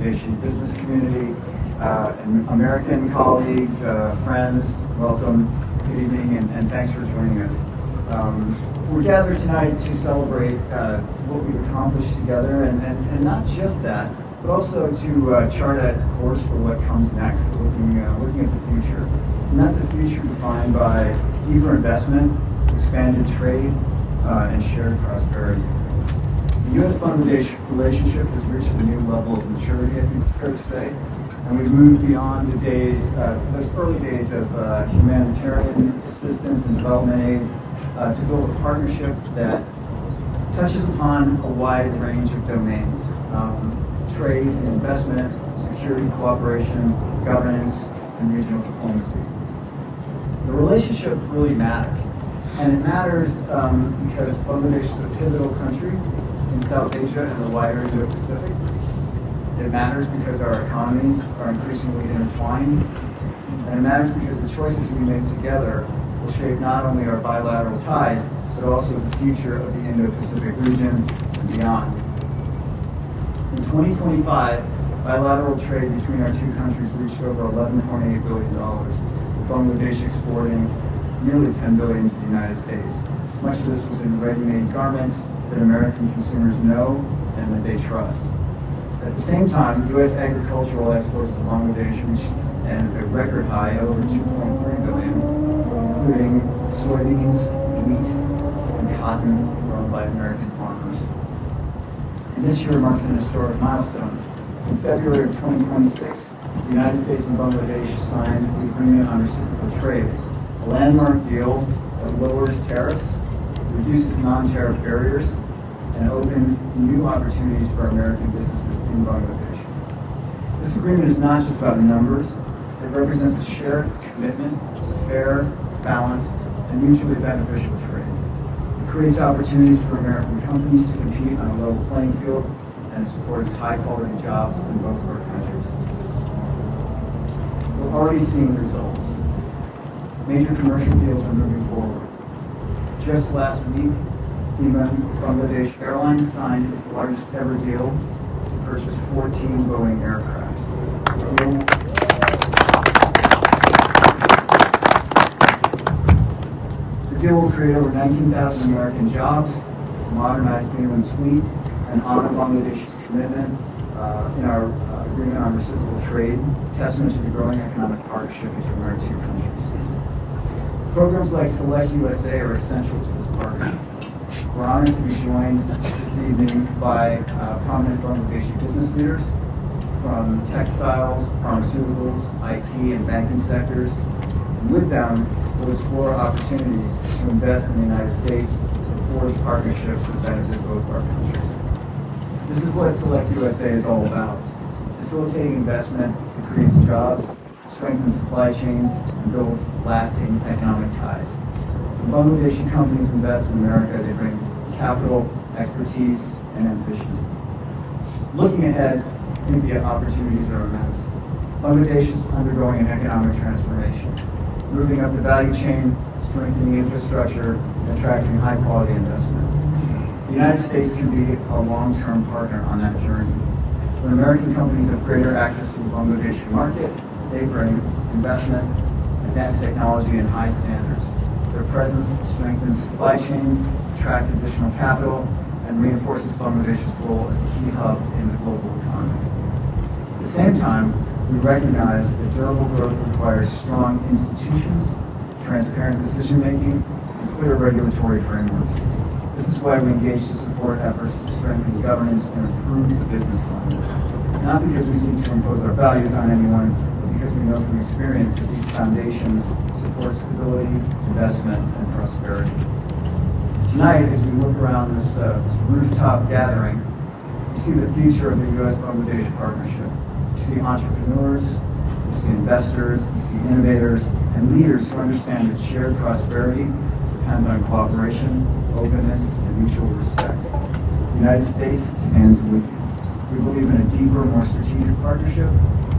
Bangladeshi business community, and American colleagues, friends, welcome, good evening, and thanks for joining us. We're gathered tonight to celebrate what we've accomplished together, and not just that, but also to chart a course for what comes next, looking at the future. And that's a future defined by deeper investment, expanded trade, and shared prosperity. The U.S.-Bangladesh relationship has reached a new level of maturity, I think it's fair to say, and we've moved beyond the days, those early days of humanitarian assistance and development aid to build a partnership that touches upon a wide range of domains: trade and investment, security cooperation, governance, and regional diplomacy. The relationship really matters. And it matters because Bangladesh is a pivotal country in South Asia and the wider Indo-Pacific. It matters because our economies are increasingly intertwined. And it matters because the choices we make together will shape not only our bilateral ties, but also the future of the Indo-Pacific region and beyond. In 2025, bilateral trade between our two countries reached over $11.8 billion, with Bangladesh exporting nearly $10 billion to the United States. Much of this was in ready-made garments that American consumers know and that they trust. At the same time, U.S. agricultural exports to Bangladesh reached a record high over $2.3 billion, including soybeans, wheat, and cotton grown by American farmers. And this year marks an historic milestone. In February of 2026, the United States and Bangladesh signed the Agreement on Reciprocal Trade, a landmark deal that lowers tariffs, reduces non-tariff barriers, and opens new opportunities for American businesses in Bangladesh. This agreement is not just about numbers. It represents a shared commitment to fair, balanced, and mutually beneficial trade. It creates opportunities for American companies to compete on a level playing field, and it supports high-quality jobs in both of our countries. We're already seeing results. Major commercial deals are moving forward. Just last week, Bangladesh Airlines signed its largest ever deal to purchase 14 Boeing aircraft. The deal will create over 19,000 American jobs, modernize Balin's fleet, and honor Bangladesh's commitment in our agreement on reciprocal trade, testament to the growing economic partnership between our two countries. Programs like Select USA are essential to this partnership. We're honored to be joined this evening by prominent Bangladeshi business leaders from textiles, pharmaceuticals, IT, and banking sectors. And with them, we'll explore opportunities to invest in the United States and forge partnerships that benefit both our countries. This is what Select USA is all about: facilitating investment that creates jobs, strengthens supply chains, and builds lasting economic ties. When Bangladeshi companies invest in America, they bring capital, expertise, and ambition. Looking ahead, I think the opportunities are immense. Bangladesh is undergoing an economic transformation, moving up the value chain, strengthening infrastructure, and attracting high-quality investment. The United States can be a long-term partner on that journey. When American companies have greater access to the Bangladeshi market, they bring investment, advanced technology, and high standards. Their presence strengthens supply chains, attracts additional capital, and reinforces Bangladesh's role as a key hub in the global economy. At the same time, we recognize that durable growth requires strong institutions, transparent decision-making, and clear regulatory frameworks. This is why we engage to support efforts to strengthen governance and improve the business climate. Not because we seek to impose our values on anyone, because we know from experience that these foundations support stability, investment, and prosperity. Tonight, as we look around this rooftop gathering, we see the future of the U.S.-Bangladesh partnership. We see entrepreneurs, we see investors, we see innovators, and leaders who understand that shared prosperity depends on cooperation, openness, and mutual respect. The United States stands with you. We believe in a deeper, more strategic partnership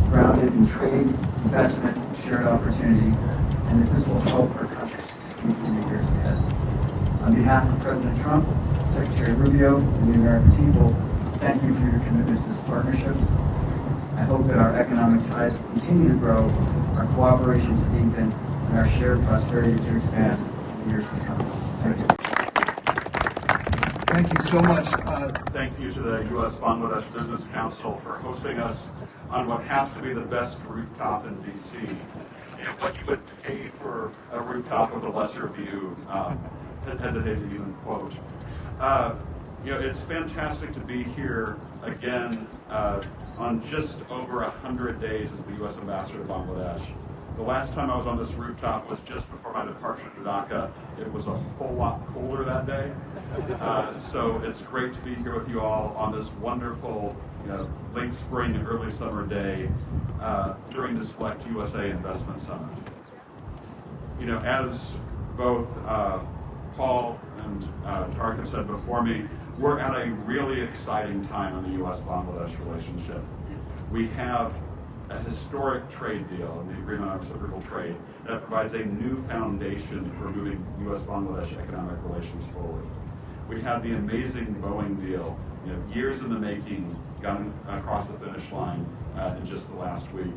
grounded in trade, investment, and shared opportunity, and that this will help our country succeed in the years ahead. On behalf of President Trump, Secretary Rubio, and the American people, thank you for your commitment to this partnership. that our economic ties will continue to grow, our cooperation to deepen, and our shared prosperity to expand in the years to come. Thank you. Thank you so much. Thank you to the U.S.-Bangladesh Business Council for hosting us on what has to be the best rooftop in D.C. And what you would pay for a rooftop with a lesser view, hesitate to even quote. It's fantastic to be here again on just over 100 days as the U.S. Ambassador to Bangladesh. The last time I was on this rooftop was just before my departure to Dhaka. It was a whole lot colder that day. So it's great to be here with you all on this wonderful late spring and early summer day during the Select USA Investment Summit. As both Paul and Tarek have said before me, we're at a really exciting time in the U.S.-Bangladesh relationship. We have a historic trade deal in the Agreement on Reciprocal Trade that provides a new foundation for moving U.S.-Bangladesh economic relations forward. We had the amazing Boeing deal, years in the making, gotten across the finish line in just the last week.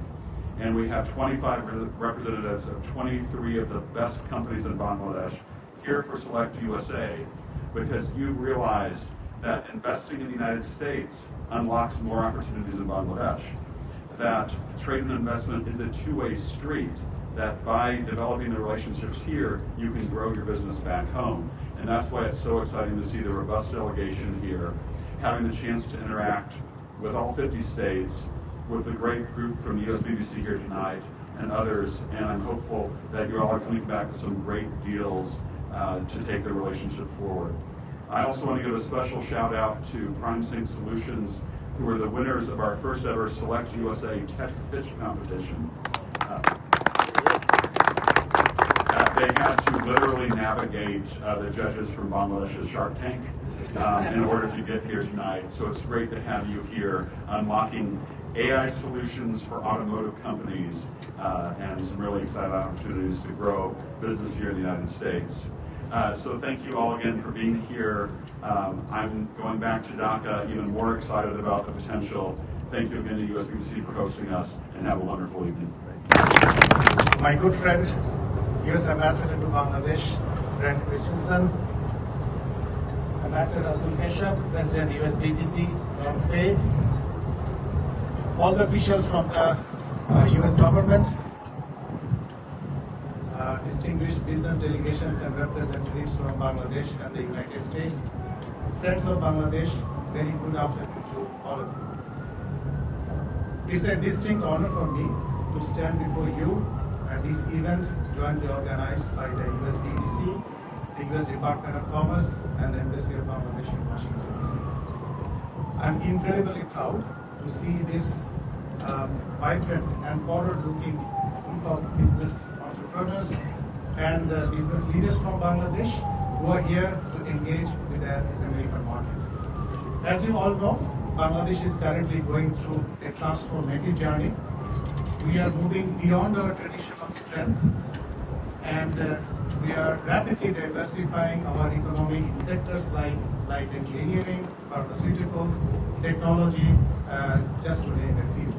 And we have 25 representatives of 23 of the best companies in Bangladesh here for Select USA, because you realize that investing in the United States unlocks more opportunities in Bangladesh. That trade and investment is a two-way street, that by developing the relationships here, you can grow your business back home. And that's why it's so exciting to see the robust delegation here, having the chance to interact with all 50 states, with the great group from the US-BBC here tonight, and others, and I'm hopeful that you're all coming back with some great deals to take the relationship forward. I also want to give a special shout out to Prime Sync Solutions, who were the winners of our first ever Select USA Tech Pitch competition. They had to literally navigate the judges from Bangladesh's Shark Tank in order to get here tonight. So it's great to have you here unlocking AI solutions for automotive companies and some really exciting opportunities to grow business here in the United States. So thank you all again for being here. I'm going back to Dhaka even more excited about the potential. Thank you again to USBC for hosting us, and have a wonderful evening. My good friend, U.S. Ambassador to Bangladesh, Brent Christensen, Ambassador Abdul, President USBC, John Fay, all the officials from the U.S. government, distinguished business delegations and representatives from Bangladesh and the United States, friends of Bangladesh, very good afternoon to all of you. It's a distinct honor for me to stand before you at this event jointly organized by the US BBC, the US Department of Commerce, and the Embassy of Bangladesh in Washington, D.C. I'm incredibly proud to see this vibrant and forward-looking group of business entrepreneurs and business leaders from Bangladesh who are here to engage with the American market. As you all know, Bangladesh is currently going through a transformative journey. We are moving beyond our traditional strength, and we are rapidly diversifying our economy in sectors like engineering, pharmaceuticals, technology, just to name a few.